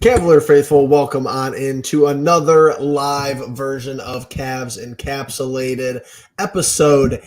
Cavalier faithful, welcome on into another live version of Cavs Encapsulated, episode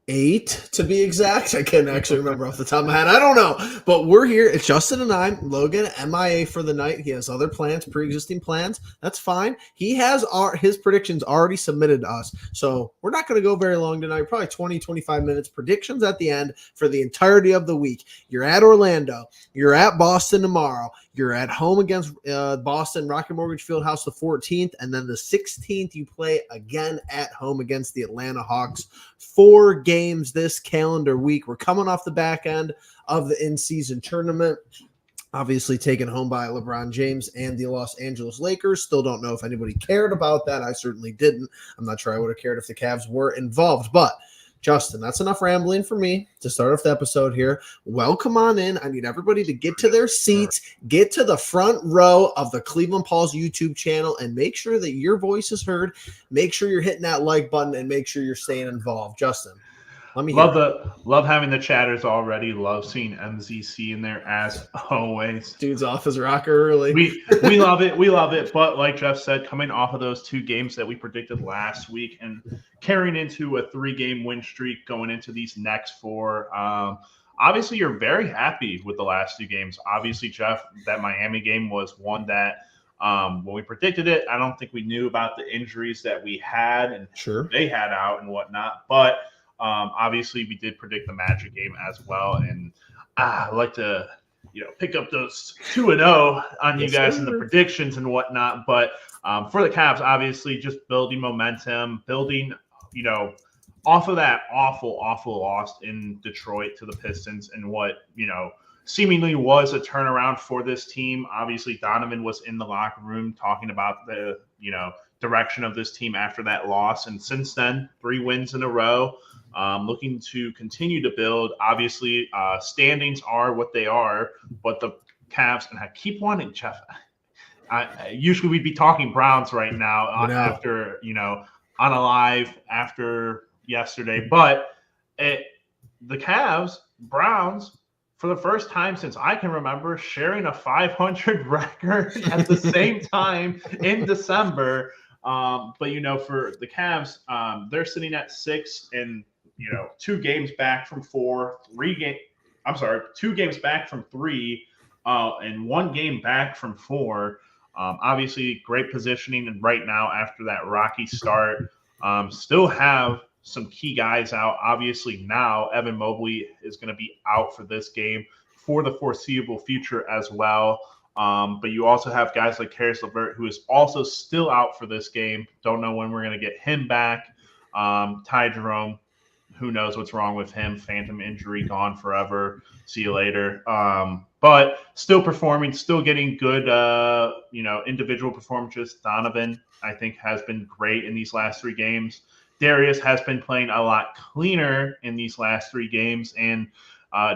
8 to be exact. I can't actually remember off the top of my head. I don't know. But we're here. It's Justin and I. Logan, MIA for the night. He has other plans, pre-existing plans. That's fine. He has his predictions already submitted to us. So we're not going to go very long tonight. Probably 20, 25 minutes. Predictions at the end for the entirety of the week. You're at Orlando. You're at Boston tomorrow. You're at home against Boston, Rocket Mortgage Fieldhouse the 14th. And then the 16th, you play again at home against the Atlanta Hawks. 4 games this calendar week. We're coming off the back end of the in-season tournament. Obviously taken home by LeBron James and the Los Angeles Lakers. Still don't know if anybody cared about that. I certainly didn't. I'm not sure I would have cared if the Cavs were involved. But Justin, that's enough rambling for me to start off the episode here. Welcome on in. I need everybody to get to their seats, get to the front row of the Cleveland Paul's YouTube channel, and make sure that your voice is heard. Make sure you're hitting that like button, and make sure you're staying involved. Justin, let me love having the chatters already. Love seeing MZC in there as always. Dude's off his rocker early. We love it. We love it. But like Jeff said, coming off of those 2 games that we predicted last week and carrying into a 3-game win streak going into these next 4, obviously you're very happy with the last 2 games. Obviously, Jeff, that Miami game was one that when we predicted it, I don't think we knew about the injuries that we had and they had out and whatnot. But obviously, we did predict the Magic game as well, and I like to, pick up those 2-0 on you guys in the predictions and whatnot. But for the Cavs, obviously, just building momentum, building, off of that awful loss in Detroit to the Pistons, and what seemingly was a turnaround for this team. Obviously, Donovan was in the locker room talking about the direction of this team after that loss, and since then, 3 wins in a row. Looking to continue to build. Obviously, standings are what they are, but the Cavs, and I keep wanting, Jeff, usually we'd be talking Browns right now after, on a live after yesterday. But the Cavs, Browns, for the first time since I can remember, sharing a 500 record at the same time in December. But, for the Cavs, they're sitting at 6 and 2 games back from 4, 2 games back from 3, and 1 game back from 4. Obviously, great positioning, and right now after that rocky start, still have some key guys out. Obviously, now Evan Mobley is going to be out for this game for the foreseeable future as well. But you also have guys like Caris LeVert, who is also still out for this game. Don't know when we're going to get him back. Ty Jerome, who knows what's wrong with him? Phantom injury, gone forever. See you later. But still performing, still getting good, individual performances. Donovan, I think, has been great in these last 3 games. Darius has been playing a lot cleaner in these last 3 games. And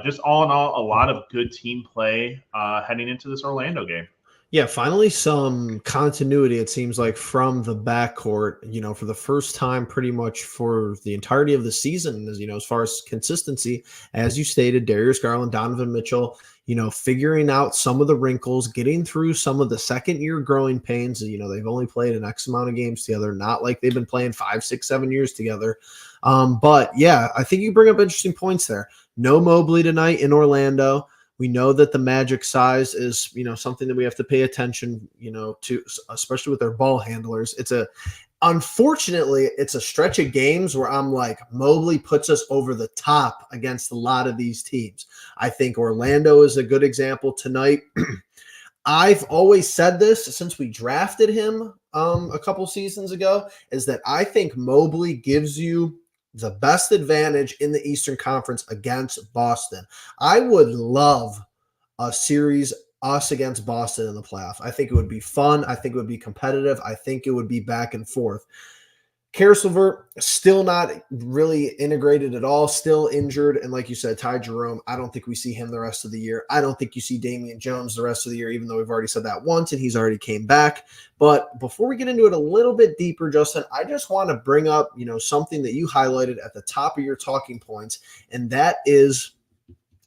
just all in all, a lot of good team play heading into this Orlando game. Yeah, finally some continuity, it seems like, from the backcourt, for the first time pretty much for the entirety of the season, as far as consistency. As you stated, Darius Garland, Donovan Mitchell, figuring out some of the wrinkles, getting through some of the second-year growing pains. They've only played an X amount of games together, not like they've been playing 5, 6, 7 years together. But, yeah, I think you bring up interesting points there. No Mobley tonight in Orlando. We know that the Magic size is, something that we have to pay attention, to, especially with their ball handlers. Unfortunately, it's a stretch of games where I'm like, Mobley puts us over the top against a lot of these teams. I think Orlando is a good example tonight. I've always said this since we drafted him a couple seasons ago, is that I think Mobley gives you the best advantage in the Eastern Conference against Boston. I would love a series, us against Boston in the playoff. I think it would be fun. I think it would be competitive. I think it would be back and forth. Caris LeVert, still not really integrated at all, still injured. And like you said, Ty Jerome, I don't think we see him the rest of the year. I don't think you see Damian Jones the rest of the year, even though we've already said that once and he's already came back. But before we get into it a little bit deeper, Justin, I just want to bring up, something that you highlighted at the top of your talking points, and that is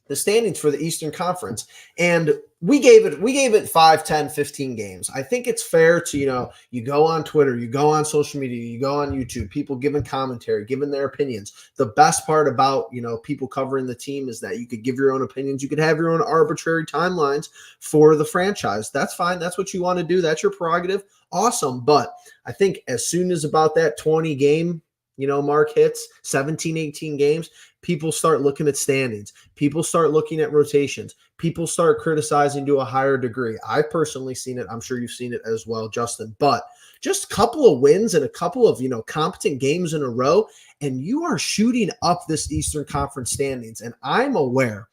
the standings for the Eastern Conference. And we gave it 5, 10, 15 games. I think it's fair to, you go on Twitter, you go on social media, you go on YouTube, people giving commentary, giving their opinions. The best part about, people covering the team is that you could give your own opinions. You could have your own arbitrary timelines for the franchise. That's fine. That's what you want to do. That's your prerogative. Awesome. But I think as soon as about that 20 game, mark hits, 17, 18 games, people start looking at standings. People start looking at rotations. People start criticizing to a higher degree. I've personally seen it. I'm sure you've seen it as well, Justin. But just a couple of wins and a couple of, competent games in a row, and you are shooting up this Eastern Conference standings. And I'm aware,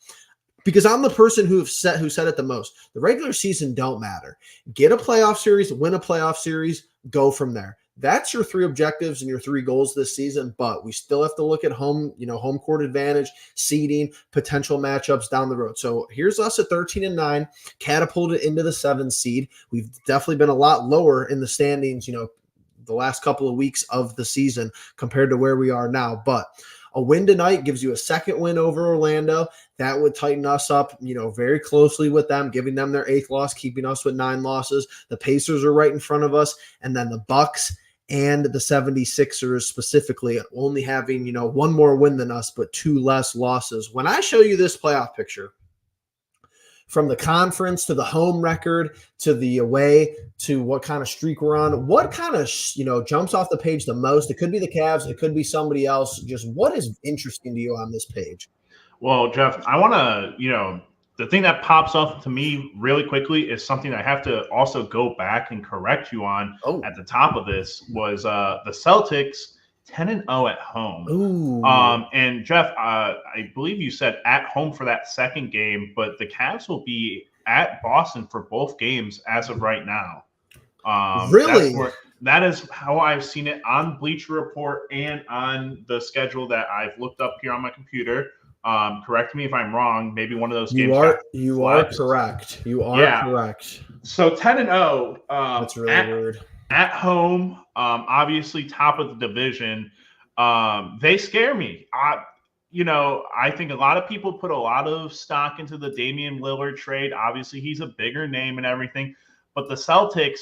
because I'm the person who said it the most. The regular season don't matter. Get a playoff series, win a playoff series, go from there. That's your 3 objectives and your 3 goals this season, but we still have to look at home court advantage, seeding, potential matchups down the road. So here's us at 13-9, catapulted into the 7th seed. We've definitely been a lot lower in the standings, the last couple of weeks of the season compared to where we are now. But a win tonight gives you a 2nd win over Orlando. That would tighten us up, very closely with them, giving them their 8th loss, keeping us with 9 losses. The Pacers are right in front of us, and then the Bucks and the 76ers specifically only having, 1 more win than us, but 2 less losses. When I show you this playoff picture, from the conference to the home record to the away to what kind of streak we're on, what kind of, jumps off the page the most? It could be the Cavs. It could be somebody else. Just what is interesting to you on this page? Well, Jeff, I want to, the thing that pops up to me really quickly is something I have to also go back and correct you on at the top of this was the Celtics 10-0 at home. Ooh. And Jeff, I believe you said at home for that 2nd game, but the Cavs will be at Boston for both games as of right now. Really? That is how I've seen it on Bleacher Report and on the schedule that I've looked up here on my computer. Correct me if I'm wrong. Maybe one of those games. You are correct. You are correct. So 10-0. That's really weird. At home, obviously top of the division. They scare me. I think a lot of people put a lot of stock into the Damian Lillard trade. Obviously, he's a bigger name and everything. But the Celtics,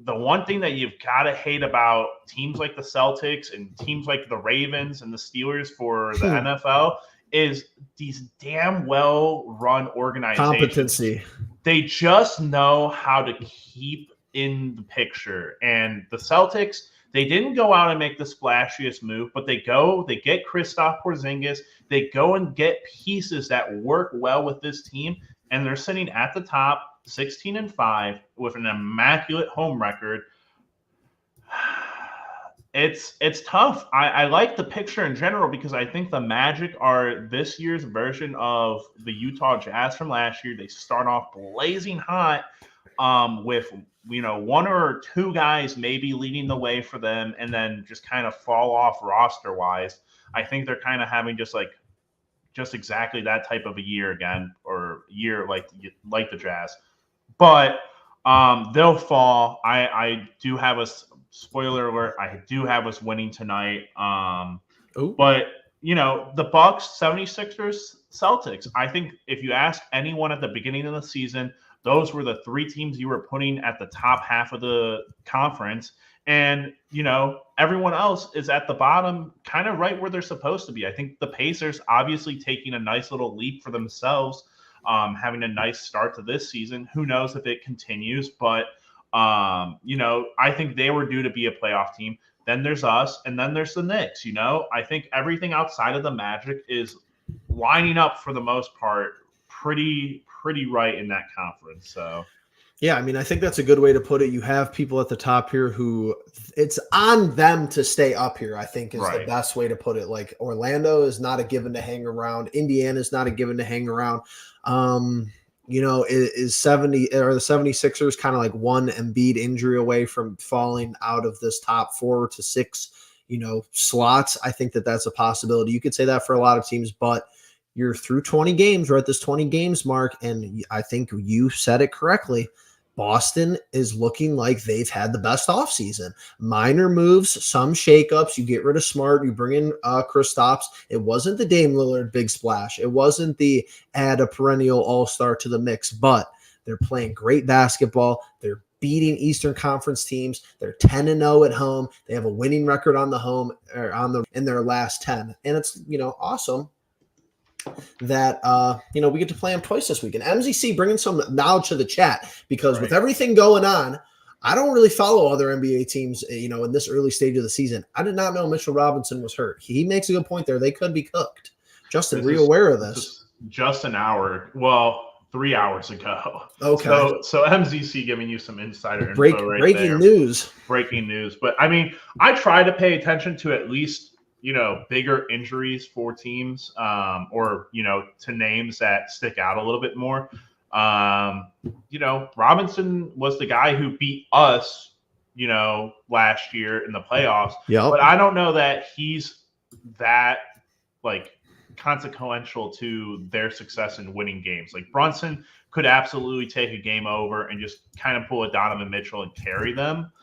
the one thing that you've got to hate about teams like the Celtics and teams like the Ravens and the Steelers for the NFL is these damn well-run organizations. Competency. They just know how to keep in the picture. And the Celtics, they didn't go out and make the splashiest move, but they get Kristaps Porzingis, they go and get pieces that work well with this team, and they're sitting at the top, 16-5 with an immaculate home record. It's tough. I like the picture in general because I think the Magic are this year's version of the Utah Jazz from last year. They start off blazing hot with 1 or 2 guys maybe leading the way for them and then just kind of fall off roster wise. I think they're kind of having just exactly that type of a year again, or year like the Jazz. But they'll fall. I do have a spoiler alert. I do have us winning tonight. But the Bucks, 76ers, Celtics. I think if you ask anyone at the beginning of the season, those were the 3 teams you were putting at the top half of the conference. And, everyone else is at the bottom, kind of right where they're supposed to be. I think the Pacers obviously taking a nice little leap for themselves, having a nice start to this season. Who knows if it continues, but, I think they were due to be a playoff team. Then there's us, and then there's the Knicks. I think everything outside of the Magic is lining up for the most part pretty right in that conference. So yeah, I mean, I think that's a good way to put it. You have people at the top here who it's on them to stay up here, I think is the best way to put it. Like Orlando is not a given to hang around. Indiana is not a given to hang around. Is 70 or the 76ers kind of like one Embiid injury away from falling out of this top 4 to 6, slots. I think that's a possibility. You could say that for a lot of teams, but you're through 20 games. We're at this 20 games mark, and I think you said it correctly. Boston is looking like they've had the best offseason. Minor moves, some shakeups. You get rid of Smart, you bring in Kristaps. It wasn't the Dame Lillard big splash. It wasn't the add a perennial all-star to the mix, but they're playing great basketball. They're beating Eastern Conference teams. They're 10-0 at home. They have a winning record on the home or in their last 10. And it's, awesome that we get to play them twice this week. And MZC bringing some knowledge to the chat, because with everything going on, I don't really follow other NBA teams, in this early stage of the season. I did not know Mitchell Robinson was hurt. He makes a good point there. They could be cooked. Justin, were you aware of this? Just an hour. Well, 3 hours ago. Okay. So MZC giving you some insider info breaking news. Breaking news. But I mean, I try to pay attention to at least, bigger injuries for teams, or, to names that stick out a little bit more. Robinson was the guy who beat us, last year in the playoffs. Yep. But I don't know that he's that consequential to their success in winning games. Like Brunson could absolutely take a game over and just kind of pull a Donovan Mitchell and carry them.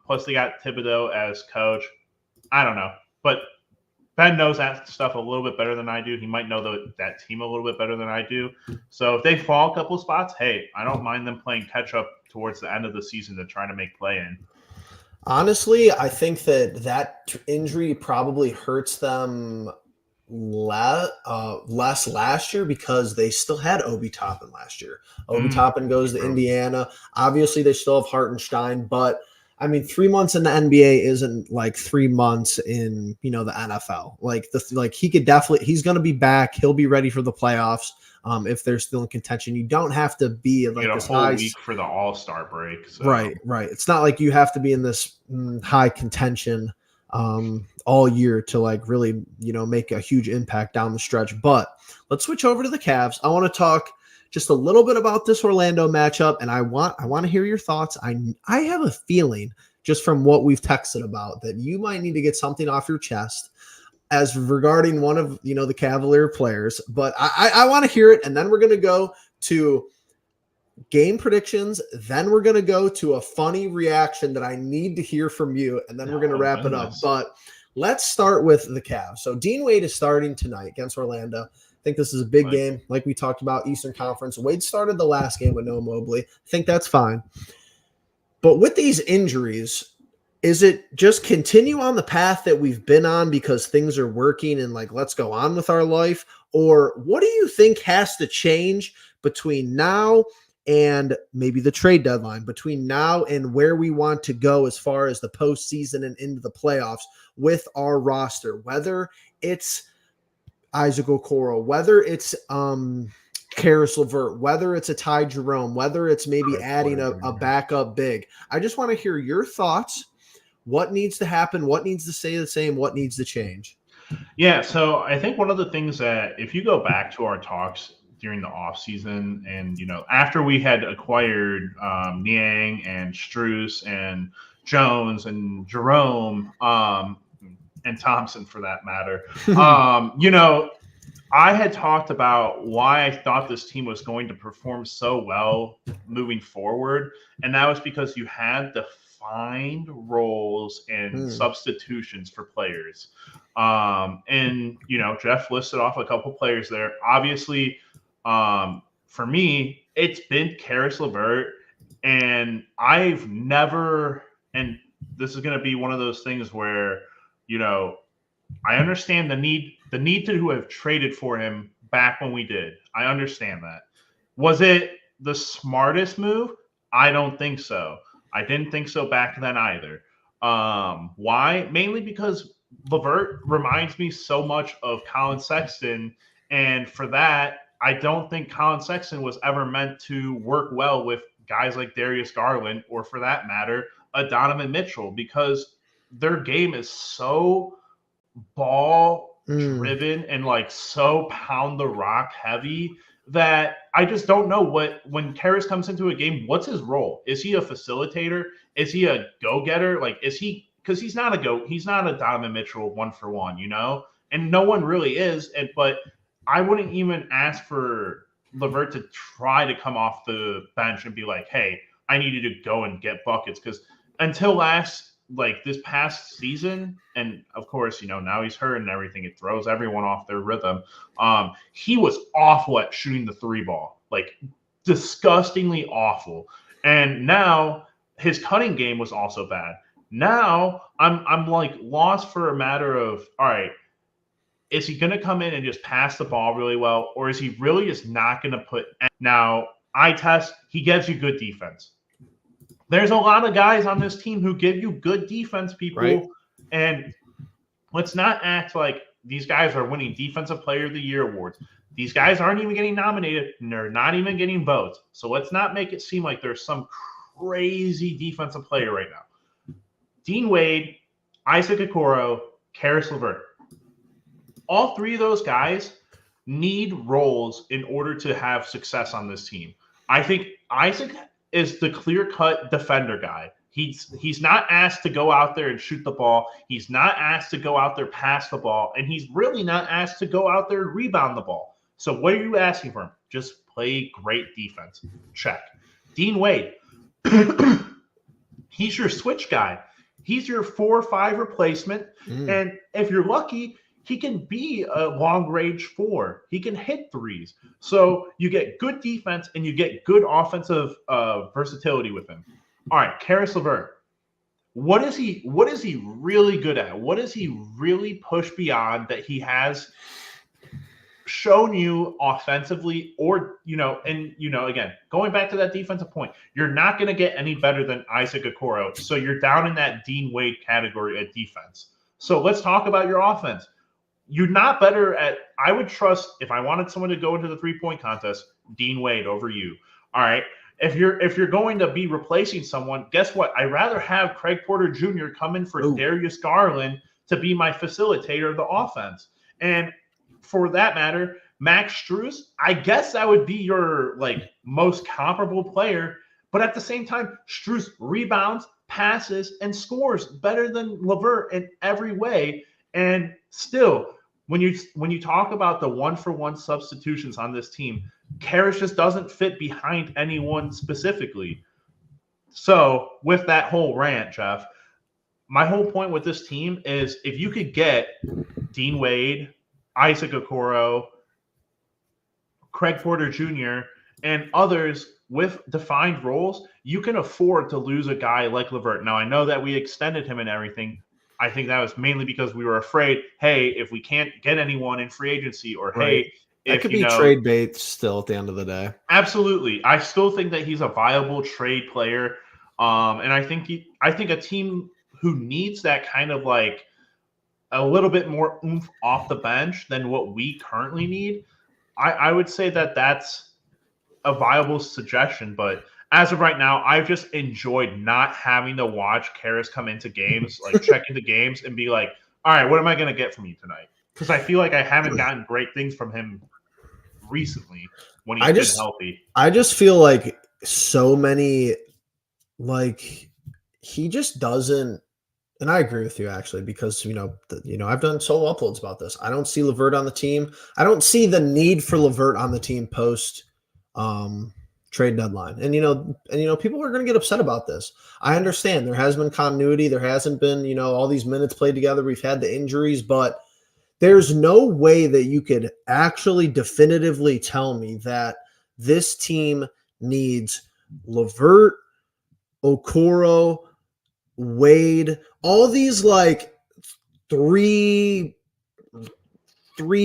Plus they got Thibodeau as coach. I don't know, but Ben knows that stuff a little bit better than I do. He might know that team a little bit better than I do. So if they fall a couple spots, hey, I don't mind them playing catch up towards the end of the season to try to make play in. Honestly, I think that injury probably hurts them less last year, because they still had Obi Toppin last year. Obi Toppin goes to Indiana. Obviously, they still have Hartenstein, but I mean, 3 months in the NBA isn't like 3 months in the NFL. He could definitely, he's going to be back. He'll be ready for the playoffs. If they're still in contention, you don't have to be like this whole week for the All-Star break. So. Right. It's not like you have to be in this high contention all year to really, make a huge impact down the stretch. But let's switch over to the Cavs. I want to talk just a little bit about this Orlando matchup, and I want to hear your thoughts. I have a feeling, just from what we've texted about, that you might need to get something off your chest as regarding one of the Cavalier players. But I want to hear it, and then we're going to go to game predictions. Then we're going to go to a funny reaction that I need to hear from you, and then we're going to wrap it up. But let's start with the Cavs. So Dean Wade is starting tonight against Orlando. I think this is a big game, like we talked about, Eastern Conference. Wade started the last game with no Mobley. I think that's fine. But with these injuries, is it just continue on the path that we've been on because things are working and let's go on with our life? Or what do you think has to change between now and maybe the trade deadline, between now and where we want to go as far as the postseason and into the playoffs with our roster, whether it's Isaac Okoro, whether it's Karis LeVert, whether it's a Ty Jerome, whether it's maybe adding a backup big? I just want to hear your thoughts. What needs to happen? What needs to stay the same? What needs to change? Yeah, so I think one of the things that, if you go back to our talks during the offseason and, after we had acquired Niang and Strus and Jones and Jerome, and Thompson for that matter, I had talked about why I thought this team was going to perform so well moving forward. And that was because you had defined roles and substitutions for players. And, Jeff listed off a couple players there. Obviously, for me, it's been Karis LeVert. And I've never, and this is going to be one of those things where, I understand the need to have traded for him back when we did. I understand that. Was it the smartest move? I don't think so. I didn't think so back then either. Why? Mainly because LeVert reminds me so much of Colin Sexton. And for that, I don't think Colin Sexton was ever meant to work well with guys like Darius Garland, or for that matter, a Donovan Mitchell, because their game is so ball driven and so pound the rock heavy that I just don't know when Karis comes into a game, what's his role? Is he a facilitator? Is he a go-getter? Because he's not a Donovan Mitchell 1-for-1, and no one really is. But I wouldn't even ask for LeVert to try to come off the bench and be like, hey, I need you to go and get buckets. Because until this past season, and of course, now he's hurt and everything, it throws everyone off their rhythm. He was awful at shooting the three ball, like disgustingly awful. And now his cutting game was also bad. Now I'm like lost for a matter of, all right, is he going to come in and just pass the ball really well, or is he really just not going to put? Now, eye test, he gives you good defense. There's a lot of guys on this team who give you good defense, people. Right. And let's not act like these guys are winning Defensive Player of the Year awards. These guys aren't even getting nominated, and they're not even getting votes. So let's not make it seem like there's some crazy defensive player right now. Dean Wade, Isaac Okoro, Karis LeVert. All three of those guys need roles in order to have success on this team. I think Isaac is the clear-cut defender guy. He's not asked to go out there and shoot the ball. He's not asked to go out there pass the ball, and he's really not asked to go out there and rebound the ball. So what are you asking for him? Just play great defense. Check. Dean Wade, he's your switch guy. He's your 4-5 replacement, and if you're lucky, he can be a long-range 4. He can hit threes. So you get good defense and you get good offensive versatility with him. All right, Karis LeVert. What is he really good at? What does he really push beyond that he has shown you offensively? Or, again, going back to that defensive point, you're not going to get any better than Isaac Okoro. So you're down in that Dean Wade category at defense. So let's talk about your offense. You're not better at – I would trust – if I wanted someone to go into the three-point contest, Dean Wade over you. All right? If you're going to be replacing someone, guess what? I'd rather have Craig Porter Jr. come in for Darius Garland to be my facilitator of the offense. And for that matter, Max Strus, I guess that would be your most comparable player. But at the same time, Strus rebounds, passes, and scores better than LeVert in every way. And still, when you talk about the one-for-one substitutions on this team, Karis just doesn't fit behind anyone specifically. So with that whole rant, Jeff, my whole point with this team is if you could get Dean Wade, Isaac Okoro, Craig Porter Jr., and others with defined roles, you can afford to lose a guy like LeVert. Now, I know that we extended him and everything. I think that was mainly because we were afraid, hey, if we can't get anyone in free agency, or right. hey, that could be trade bait still at the end of the day. Absolutely. I still think that he's a viable trade player. And I think a team who needs that kind of a little bit more oomph off the bench than what we currently need, I would say that that's a viable suggestion. But as of right now, I've just enjoyed not having to watch Karis come into games, checking the games and be like, all right, what am I going to get from you tonight? Because I feel like I haven't gotten great things from him recently when he's been healthy. I just feel like so many, he just doesn't, and I agree with you actually, because, I've done solo uploads about this. I don't see LeVert on the team. I don't see the need for LeVert on the team post trade deadline. And people are going to get upset about this. I understand there has been continuity. There hasn't been, all these minutes played together. We've had the injuries, but there's no way that you could actually definitively tell me that this team needs LeVert, Okoro, Wade, all these three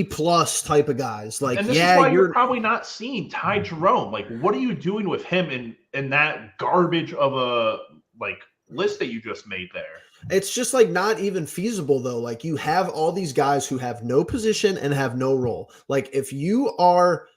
plus type of guys. And this is why you're probably not seeing Ty Jerome. What are you doing with him in that garbage of a list that you just made there? It's just not even feasible though. You have all these guys who have no position and have no role. If you are,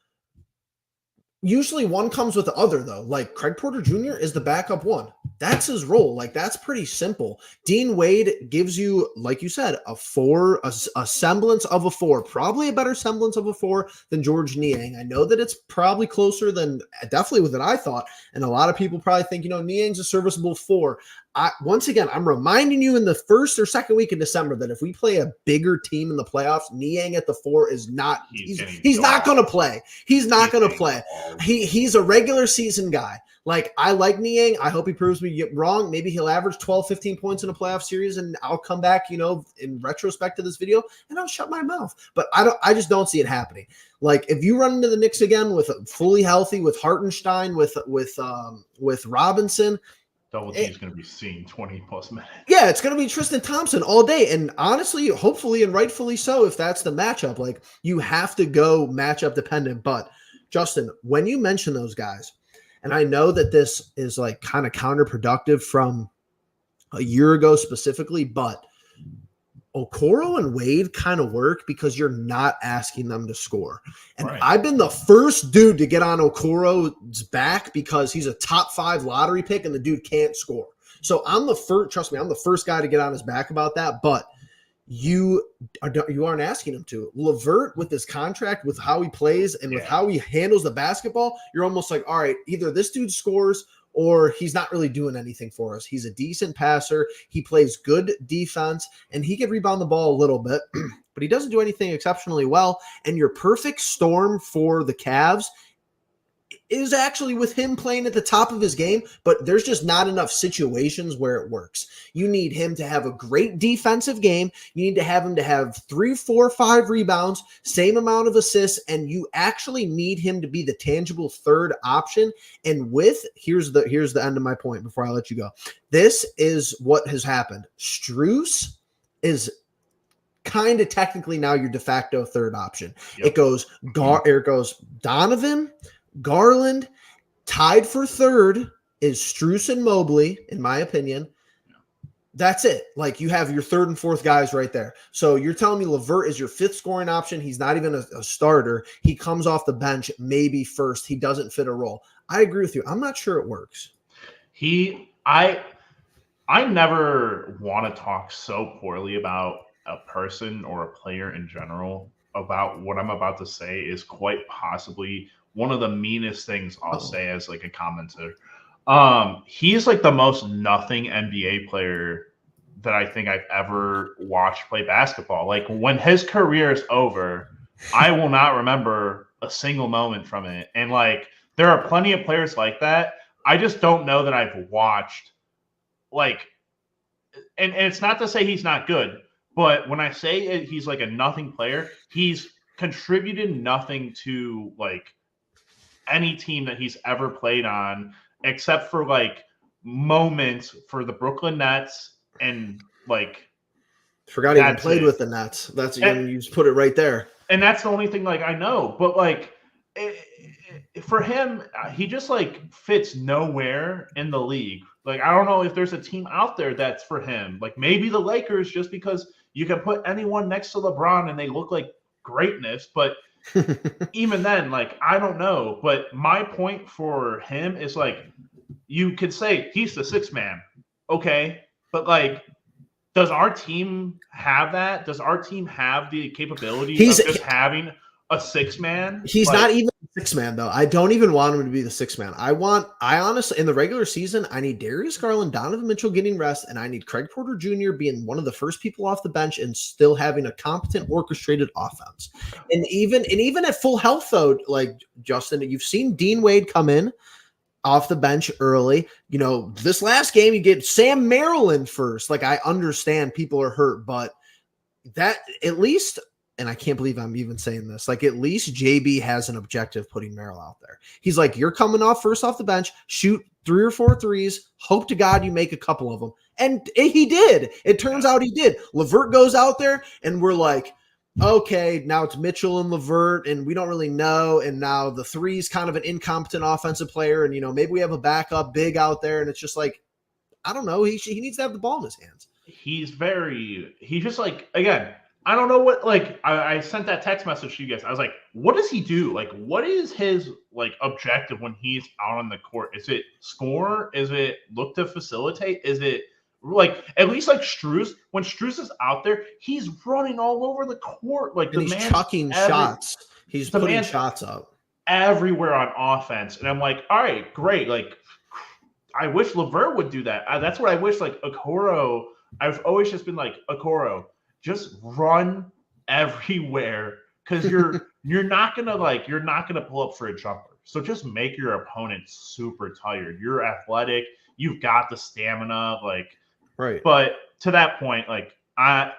usually one comes with the other though. Craig Porter Jr. is the backup one. That's his role. Like, that's pretty simple. Dean Wade gives you, like you said, a 4, a semblance of a 4, probably a better semblance of a 4 than George Niang. I know that it's probably closer than definitely than I thought. And a lot of people probably think, Niang's a serviceable 4. Once again, I'm reminding you in the first or second week of December that if we play a bigger team in the playoffs, Niang at the 4 is not, he's not going to play. He's not going to play. He's a regular season guy. Like, I like Niang. I hope he proves me wrong. Maybe he'll average 12, 15 points in a playoff series, and I'll come back, in retrospect to this video, and I'll shut my mouth. But I just don't see it happening. Like, if you run into the Knicks again with fully healthy, with Hartenstein, with Robinson, Double D is going to be seeing 20 plus minutes. Yeah, it's going to be Tristan Thompson all day. And honestly, hopefully, and rightfully so, if that's the matchup, like, you have to go matchup dependent. But Justin, when you mention those guys, and I know that this is like kind of counterproductive from a year ago specifically, but Okoro and Wade kind of work because you're not asking them to score. And right. I've been the first dude to get on Okoro's back because he's a top 5 lottery pick and the dude can't score. So I'm the first, trust me, I'm the first guy to get on his back about that. But you aren't asking him to. LeVert, with his contract, with how he plays and with how he handles the basketball, you're almost like, all right, either this dude scores or he's not really doing anything for us. He's a decent passer. He plays good defense, and he can rebound the ball a little bit, but he doesn't do anything exceptionally well. And your perfect storm for the Cavs is actually with him playing at the top of his game, but there's just not enough situations where it works. You need him to have a great defensive game. You need to have him to have 3, 4, 5 rebounds, same amount of assists, and you actually need him to be the tangible third option. And here's the end of my point before I let you go. This is what has happened. Strus is kind of technically now your de facto third option. Yep. It goes Donovan, Garland. Tied for third is Strus and Mobley, in my opinion. That's it. Like, you have your third and fourth guys right there. So you're telling me LeVert is your 5th scoring option. He's not even a starter. He comes off the bench, maybe first. He doesn't fit a role. I agree with you. I'm not sure it works. I never want to talk so poorly about a person or a player in general. About what I'm about to say is quite possibly one of the meanest things I'll say as like a commenter. He's like the most nothing NBA player that I think I've ever watched play basketball. Like, when his career is over, I will not remember a single moment from it. And like, there are plenty of players like that. I just don't know that I've watched, like, and it's not to say he's not good, but when I say he's like a nothing player, he's contributed nothing to like any team that he's ever played on, except for like moments for the Brooklyn Nets and like. Forgot he even played with the Nets. You just put it right there. And that's the only thing like I know. But like for him, he just like fits nowhere in the league. Like, I don't know if there's a team out there that's for him. Like, maybe the Lakers, just because you can put anyone next to LeBron and they look like greatness. But even then, like, I don't know. But my point for him is, like, you could say he's the 6th man. Okay. But, like, does our team have that? Does our team have the capability of just having a 6th man? He's not even a 6th man, though. I don't even want him to be the 6th man. I honestly, in the regular season, I need Darius Garland, Donovan Mitchell getting rest, and I need Craig Porter Jr. being one of the first people off the bench and still having a competent, orchestrated offense. And even at full health, though, like, Justin, you've seen Dean Wade come in off the bench early. You know, this last game, you get Sam Maryland first. Like, I understand people are hurt, but that at least, and I can't believe I'm even saying this, like, at least JB has an objective putting Merrill out there. He's like, you're coming off first off the bench, shoot 3 or 4 threes, hope to God you make a couple of them. And he did. It turns out he did. LeVert goes out there, and we're like, okay, now it's Mitchell and LeVert, and we don't really know. And now the 3's kind of an incompetent offensive player. And, you know, maybe we have a backup big out there. And it's just like, I don't know. He needs to have the ball in his hands. He's just like, again, I don't know what, like, I sent that text message to you guys. I was like, what does he do? Like, what is his, like, objective when he's out on the court? Is it score? Is it look to facilitate? Is it, like, at least, like, Strus, when Strus is out there, he's running all over the court. Like, And he's chucking shots. He's putting shots up everywhere on offense. And I'm like, all right, great. Like, I wish LeVert would do that. That's what I wish, like, Okoro, I've always just been like, Okoro, just run everywhere, because you're not gonna pull up for a jumper. So just make your opponent super tired. You're athletic, you've got the stamina, like, right. But to that point, like, I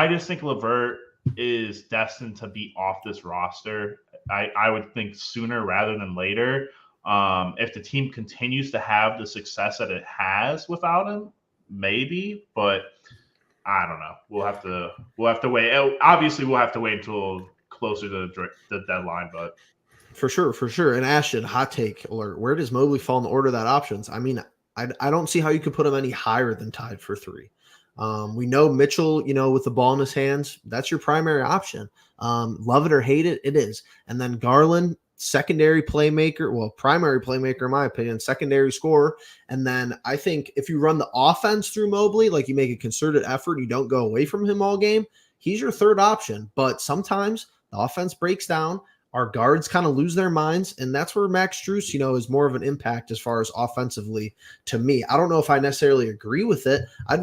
just think LeVert is destined to be off this roster. I would think sooner rather than later. If the team continues to have the success that it has without him, maybe, but I don't know. We'll have to wait. Obviously, we'll have to wait until closer to the deadline. But for sure. And Ashton, hot take alert: where does Mobley fall in the order of that options? I mean, I don't see how you could put him any higher than tied for 3. We know Mitchell, with the ball in his hands, that's your primary option. Love it or hate it, it is. And then Garland, secondary playmaker, well, primary playmaker in my opinion, secondary scorer. And then I think if you run the offense through Mobley, like you make a concerted effort, you don't go away from him all game, he's your third option. But sometimes the offense breaks down, our guards kind of lose their minds, and that's where Max Strus, is more of an impact as far as offensively to me. I don't know if I necessarily agree with it. I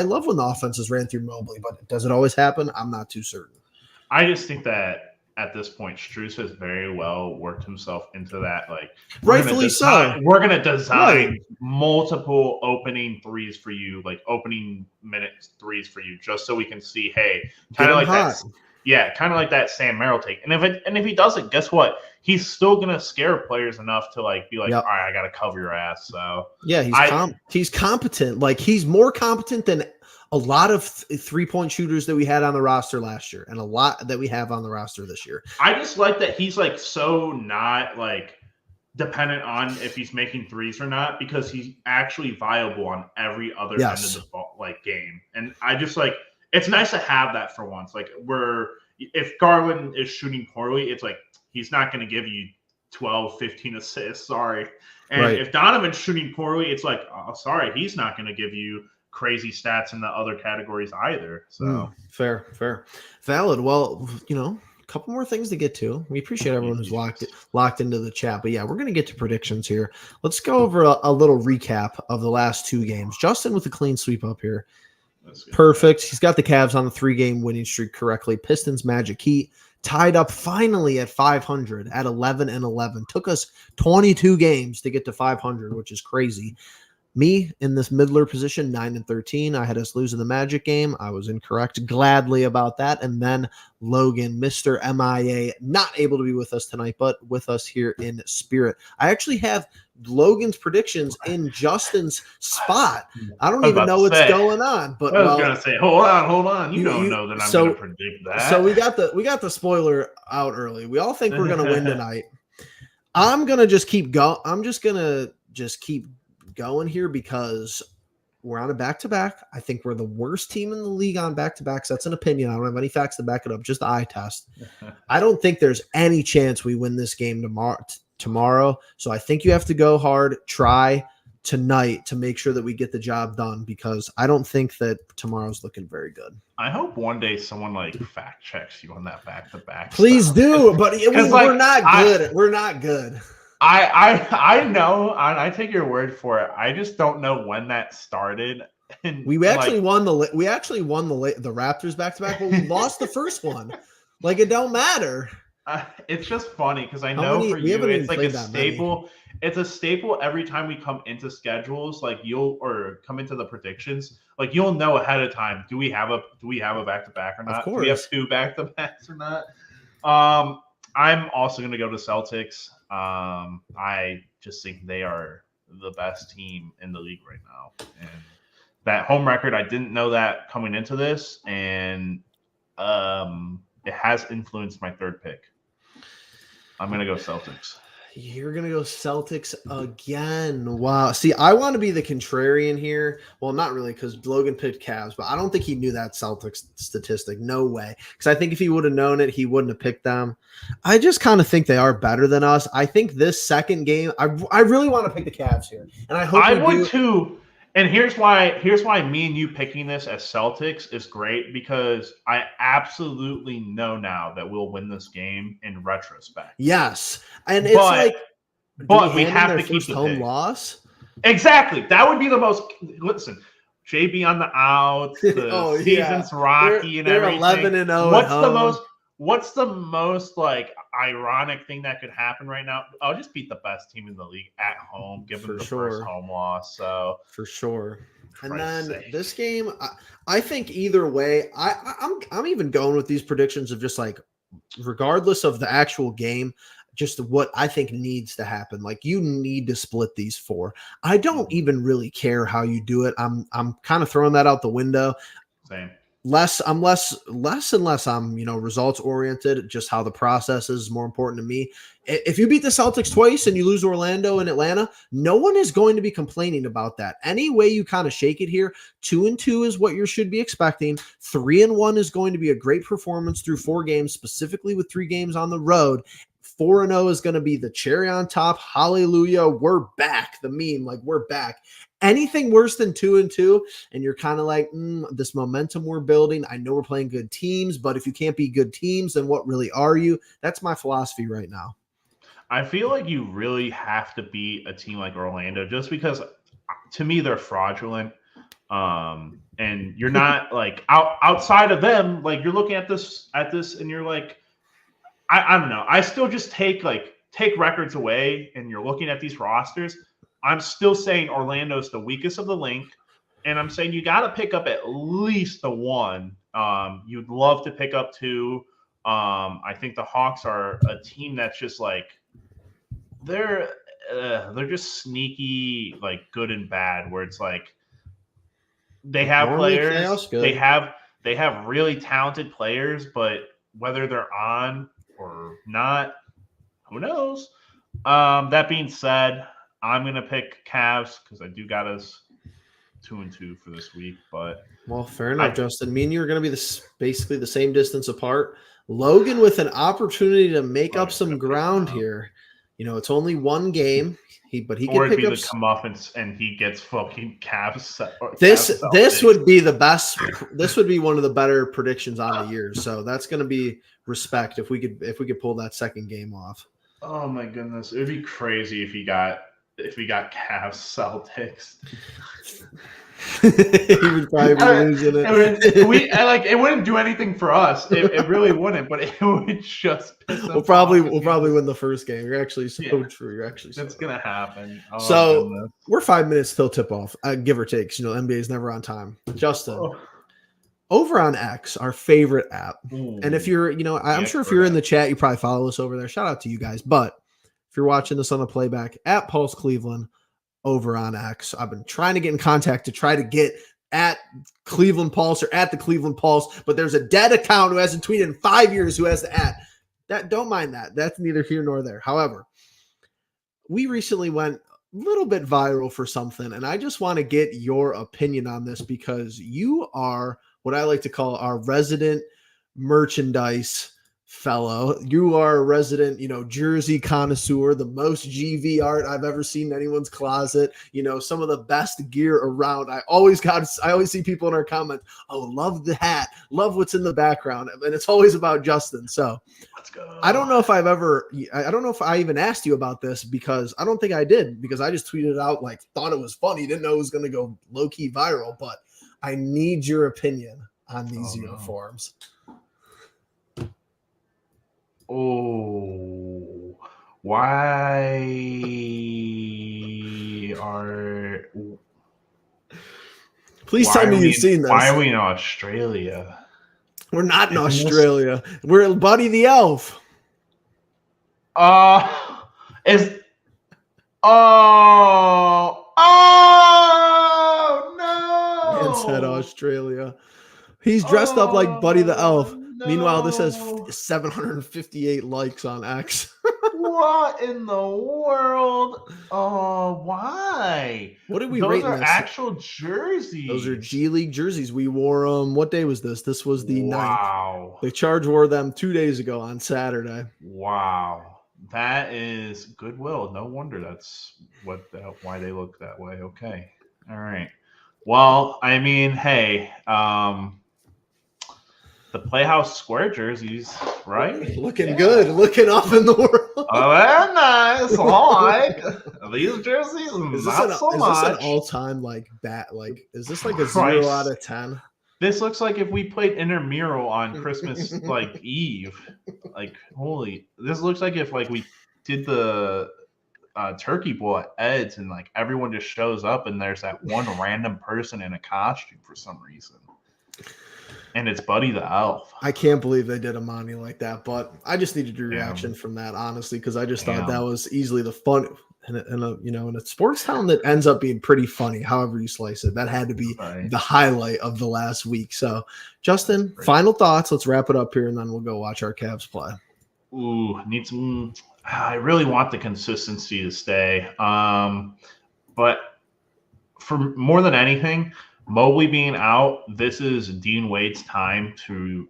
love when the offenses ran through Mobley, but does it always happen? I'm not too certain. I just think that at this point, Strus has very well worked himself into that. Like, rightfully so. We're going to design multiple opening threes for you, like opening minutes threes for you, just so we can see, hey, kind of like that. Yeah, kind of like that Sam Merrill take. And if he does it, guess what? He's still gonna scare players enough to be like, all right, I gotta cover your ass. So yeah, he's competent. Like, he's more competent than a lot of 3-point shooters that we had on the roster last year, and a lot that we have on the roster this year. I just like that he's so not dependent on if he's making threes or not, because he's actually viable on every other end of the ball, game. And I just it's nice to have that for once. If Garland is shooting poorly, it's he's not going to give you 12, 15 assists. Sorry. And if Donovan's shooting poorly, it's oh, sorry, he's not going to give you crazy stats in the other categories either. So fair. Valid. Well, a couple more things to get to. We appreciate everyone who's locked into the chat. But yeah, we're going to get to predictions here. Let's go over a little recap of the last 2 games. Justin with a clean sweep up here. Perfect. He's got the Cavs on the 3-game winning streak correctly. Pistons, Magic, Heat tied up finally at 500 at 11-11. Took us 22 games to get to 500, which is crazy. Me in this middler position, 9-13. I had us losing the Magic game. I was incorrect gladly about that. And then Logan, Mr. MIA, not able to be with us tonight, but with us here in spirit. I actually have Logan's predictions in Justin's spot. I don't even know what's going on. But I was gonna say, hold on. You don't know that I'm gonna predict that. So we got the spoiler out early. We all think we're gonna win tonight. I'm gonna just keep going. I'm just gonna keep going here because we're on a back-to-back. I think we're the worst team in the league on back-to-backs. That's an opinion. I don't have any facts to back it up, just the eye test. I don't think there's any chance we win this game tomorrow. So I think you have to go hard, try tonight to make sure that we get the job done, because I don't think that tomorrow's looking very good. I hope one day someone fact checks you on that back-to-back. Please do, but we're not good. We're not good. I know, and I take your word for it. I just don't know when that started. And we actually won the Raptors back to back, but we lost the first one. It don't matter. It's just funny because I know for you it's a staple. It's a staple every time we come into schedules, or come into the predictions. You'll know ahead of time. Do we have a back to back or not? Of course. Do we have 2 back to backs or not? I'm also going to go to Celtics. I just think they are the best team in the league right now. And that home record, I didn't know that coming into this, and it has influenced my 3rd pick. I'm going to go Celtics. You're going to go Celtics again. Wow. See, I want to be the contrarian here. Well, not really, because Logan picked Cavs, but I don't think he knew that Celtics statistic. No way. Because I think if he would have known it, he wouldn't have picked them. I just kind of think they are better than us. I think this second game, I really want to pick the Cavs here. And I hope I we would do. too. And here's why me and you picking this as Celtics is great, because I absolutely know now that we'll win this game in retrospect. Yes. And it's like, we have to keep the home pick. loss. Exactly. That would be the most. Listen, JB on the outs, the season's rocky, they're everything. 11-0. What's the most like ironic thing that could happen right now? I'll just beat the best team in the league at home, give them the first home loss. So for sure. And then this game, I think either way, I'm even going with these predictions of just like, regardless of the actual game, just what I think needs to happen. Like, you need to split these four. I don't even really care how you do it. I'm kind of throwing that out the window. Same. Less and less I'm, results oriented, just how the process is more important to me. If you beat the Celtics twice and you lose Orlando and Atlanta, no one is going to be complaining about that. Any way you kind of shake it here, 2-2 is what you should be expecting. 3-1 is going to be a great performance through 4 games, specifically with 3 games on the road. 4-0 is going to be the cherry on top. Hallelujah. We're back. The meme, like, we're back. Anything worse than 2-2, and you're kind of like, this momentum we're building. I know we're playing good teams, but if you can't be good teams, then what really are you? That's my philosophy right now. I feel like you really have to beat a team like Orlando, just because to me they're fraudulent. And you're not like outside of them, like you're looking at this and you're like, I don't know. I still just take records away and you're looking at these rosters. I'm still saying Orlando's the weakest of the link, and I'm saying you got to pick up at least the 1. You'd love to pick up 2. I think the Hawks are a team that's just like they're just sneaky, like good and bad. Where it's like they have players, they have really talented players, but whether they're on or not, who knows? That being said, I'm going to pick Cavs because I do got us 2-2 for this week. But fair enough, Justin. Me and you are going to be basically the same distance apart. Logan with an opportunity to make up some ground here. It's only 1 game. But he can pick up the comeuppance and he gets fucking Cavs. This would be the best. This would be one of the better predictions on the year. So that's going to be respect if we could pull that second game off. Oh my goodness, it would be crazy if we got Cavs Celtics. He would probably be losing it. It wouldn't do anything for us. It really wouldn't, but it would just piss us We'll probably win the first game. You're actually true. You're actually that's gonna happen. Oh, so goodness. We're 5 minutes till tip off, give or take. NBA is never on time. Justin, over on X, our favorite app, and if you're, I'm sure if you're in the chat, you probably follow us over there. Shout out to you guys. But if you're watching this on the playback, at Pulse Cleveland over on X, I've been trying to get in contact to try to get at Cleveland Pulse or at the Cleveland Pulse, but there's a dead account who hasn't tweeted in 5 years who has the at. That, don't mind that. That's neither here nor there. However, we recently went a little bit viral for something, and I just want to get your opinion on this because you are what I like to call our resident merchandise fellow. You are a resident, jersey connoisseur, the most GV art I've ever seen in anyone's closet, some of the best gear around. I always see people in our comments, oh, love the hat, love what's in the background. And it's always about Justin. So let's go. I don't know if I even asked you about this because I don't think I did, because I just tweeted it out, like, thought it was funny, didn't know it was going to go low key viral, but I need your opinion on these uniforms. Oh, why are? Please tell me you've seen this. Why are we in Australia? We're not in Australia. We're Buddy the Elf. No! Man said Australia. He's dressed up like Buddy the Elf. No. Meanwhile, this has 758 likes on X. What in the world? Oh, why? What did we Those rate in are this? actual jerseys. Those are G League jerseys. We wore them. What day was this? This was the 9th. Wow. The Charge wore them 2 days ago on Saturday. Wow. That is Goodwill. No wonder that's why they look that way. Okay. All right. Well, I mean, hey, the Playhouse Square jerseys, right? Looking good. Looking up in the world. Oh, they're nice. I like these jerseys. Is Not so this much. an all-time like bat? Like, is this like a Christ. 0 out of 10? This looks like if we played intramural on Christmas like Eve. Like, holy! This looks like if like we did the turkey bowl at Ed's and like everyone just shows up and there's that one random person in a costume for some reason. And it's Buddy the Elf. I can't believe they did a Monty like that, but I just needed your reaction from that, honestly, because I just thought that was easily the fun in a sports town that ends up being pretty funny, however you slice it. That had to be the highlight of the last week. So, Justin, final thoughts. Let's wrap it up here, and then we'll go watch our Cavs play. Ooh, need some. I really want the consistency to stay. But for more than anything, Mobley being out, this is Dean Wade's time to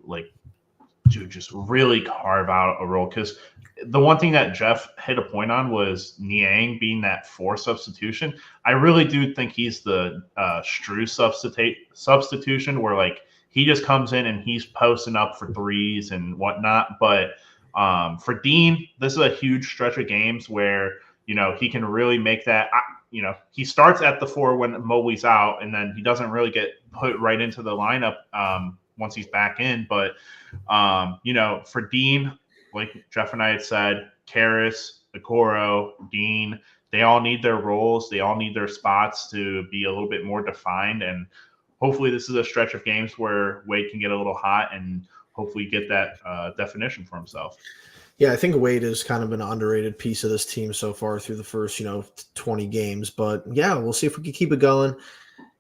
just really carve out a role. Because the one thing that Jeff hit a point on was Niang being that 4 substitution. I really do think he's the Strus substitution where like he just comes in and he's posting up for threes and whatnot. But for Dean, this is a huge stretch of games where he can really make that. He starts at the 4 when Mobley's out, and then he doesn't really get put right into the lineup once he's back in. But, for Dean, like Jeff and I had said, Karras, Okoro, Dean, they all need their roles. They all need their spots to be a little bit more defined. And hopefully this is a stretch of games where Wade can get a little hot and hopefully get that definition for himself. Yeah, I think Wade has kind of been an underrated piece of this team so far through the first, 20 games. But yeah, we'll see if we can keep it going.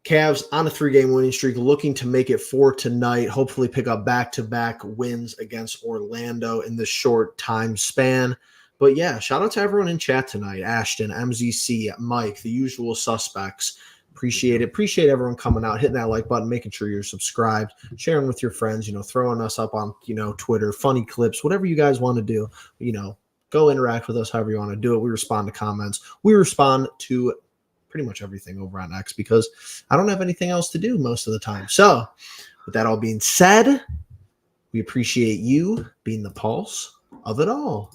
Cavs on a 3-game winning streak, looking to make it 4 tonight. Hopefully pick up back-to-back wins against Orlando in this short time span. But yeah, shout out to everyone in chat tonight. Ashton, MZC, Mike, the usual suspects. Appreciate it. Appreciate everyone coming out, hitting that like button, making sure you're subscribed, sharing with your friends, throwing us up on, Twitter, funny clips, whatever you guys want to do, go interact with us however you want to do it. We respond to comments. We respond to pretty much everything over on X because I don't have anything else to do most of the time. So with that all being said, we appreciate you being the pulse of it all.